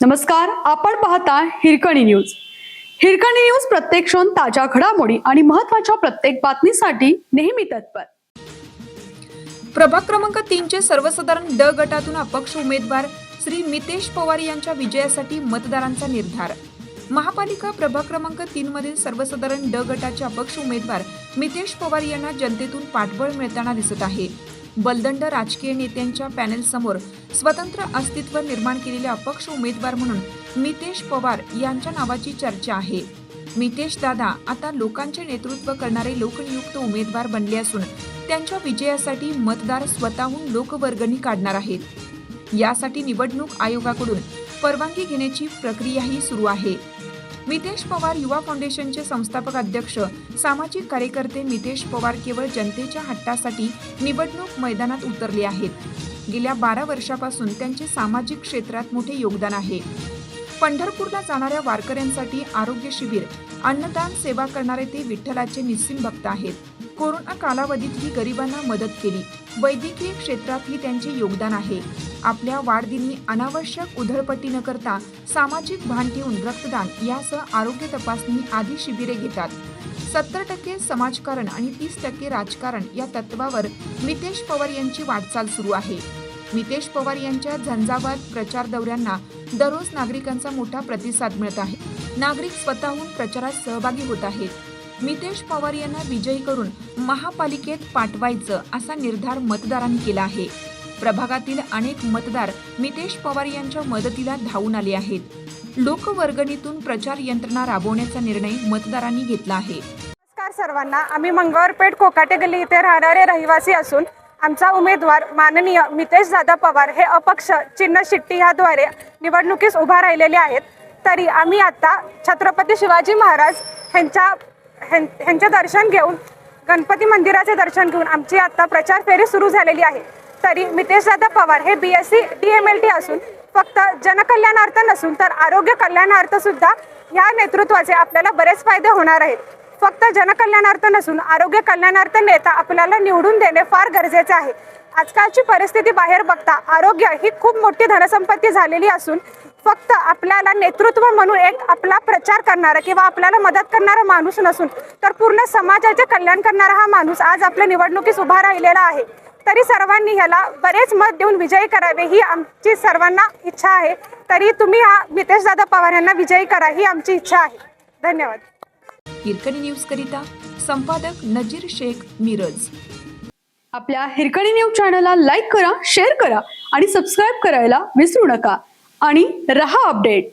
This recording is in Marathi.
नमस्कार, आपण पाहता हिरकणी न्यूज. हिरकणी न्यूज प्रत्येक क्षण ताज्या घडामोडी आणि महत्त्वाच्या प्रत्येक बातमीसाठी नेहमी तत्पर. प्रभाग क्रमांक 3 चे सर्वसाधारण ड गटातून अपक्ष उमेदवार श्री मितेश पवार यांच्या विजयासाठी मतदारांचा निर्धार. महापालिका प्रभाग क्रमांक 3 मधील सर्वसाधारण ड गटाचे अपक्ष उमेदवार मितेश पवार यांना जनतेतून पाठबळ मिळताना दिसत आहे. बलदंड राजकीय नेत्यांच्या पॅनेल समोर स्वतंत्र अस्तित्व निर्माण केलेले अपक्ष उमेदवार म्हणून मितेश पवार यांच्या नावाची चर्चा आहे. मितेश दादा आता लोकांचे नेतृत्व करणारे लोकनियुक्त उमेदवार बनले असून त्यांच्या विजयासाठी मतदार स्वतःहून लोकवर्गणी काढणार आहेत. यासाठी निवडणूक आयोगाकडून परवानगी घेण्याची प्रक्रियाही सुरू आहे. मितेश पवार युवा फाउंडेशनचे संस्थापक अध्यक्ष सामाजिक कार्यकर्ते मितेश पवार केवळ जनतेच्या हट्टासाठी निवडणूक मैदानात उतरले आहेत. गेल्या 12 वर्षापासून त्यांचे सामाजिक क्षेत्रात मोठे योगदान आहे. पंढरपूरला जाणाऱ्या वारकऱ्यांसाठी आरोग्य शिबिर, अन्नदान सेवा करणारे ते विठ्ठलाचे निस्सीम भक्त आहेत. कोरोना कालावधीतही गरिबांना मदत केली. वैद्यकीय क्षेत्रातही त्यांचे योगदान आहे. आपल्या वाढदिनी अनावश्यक उधळपट्टी न करता सामाजिक भान ठेवून रक्तदान यासह आरोग्य तपासणी आदी शिबिरे घेतात. 70% समाजकारण आणि 30% राजकारण या तत्वावर मितेश पवार यांची वाटचाल सुरू आहे. मितेश पवार यांच्या झंझावात प्रचार दौऱ्यांना दररोज नागरिकांचा मोठा प्रतिसाद मिळत आहे. नागरिक स्वतःहून प्रचारात सहभागी होत आहेत. मितेश पवार यांना विजयी करून महापालिकेत पाठवायचं असा निर्धार मतदारांनी केला आहे. प्रभागातील अनेक मतदार मितेश पवार यांच्या मदतीला धावून आले आहेत. लोकवर्गणीतून प्रचार यंत्रणा राबवण्याचा निर्णय मतदारांनी घेतला आहे. नमस्कार सर्वांना. आम्ही मंगळवारपेठ कोकाटे गल्ली इथे राहणारे रहिवासी असून आमचा उमेदवार माननीय मितेश दादा पवार हे अपक्ष चिन्ह शिट्टी ह्याद्वारे निवडणुकीस उभा राहिलेले आहेत. तरी आम्ही आता छत्रपती शिवाजी महाराज ह्यांचे दर्शन घेऊन, गणपती मंदिराचे दर्शन घेऊन आमची आता प्रचार फेरी सुरू झालेली आहे. तरी मितेश दादा पवार हे BSc DMLT असून फक्त जनकल्याणार्थ नसून तर आरोग्य कल्याणार्थ सुद्धा या नेतृत्वाचे आपल्याला बरेच फायदे होणार आहेत. फक्त जनकल्याणार्थ नसून आरोग्य कल्याणार्थ नेता आपल्याला निवडून देणे फार गरजेचे आहे. आजकालची परिस्थिती बाहेर बघता आरोग्य ही खूप मोठी धनसंपत्ती झालेली असून फक्त आपल्याला नेतृत्व म्हणून एक आपला प्रचार करणारा किंवा आपल्याला मदत करणारा माणूस नसून तर पूर्ण समाजाचे कल्याण करणारा हा माणूस आज आपल्या निवडणुकीस उभा राहिलेला आहे. तरी सर्वांनी ह्याला बरेच मत देऊन विजयी करावे ही आमची सर्वांना इच्छा आहे. तरी तुम्ही हा मितेश दादा पवार यांना विजयी करा ही आमची इच्छा आहे. धन्यवाद. हिरकणी न्यूज करिता संपादक नजीर शेख, मिरज. आपल्या हिरकणी न्यूज चॅनलला लाईक करा, शेअर करा आणि सबस्क्राईब करायला विसरू नका आणि रहा अपडेट.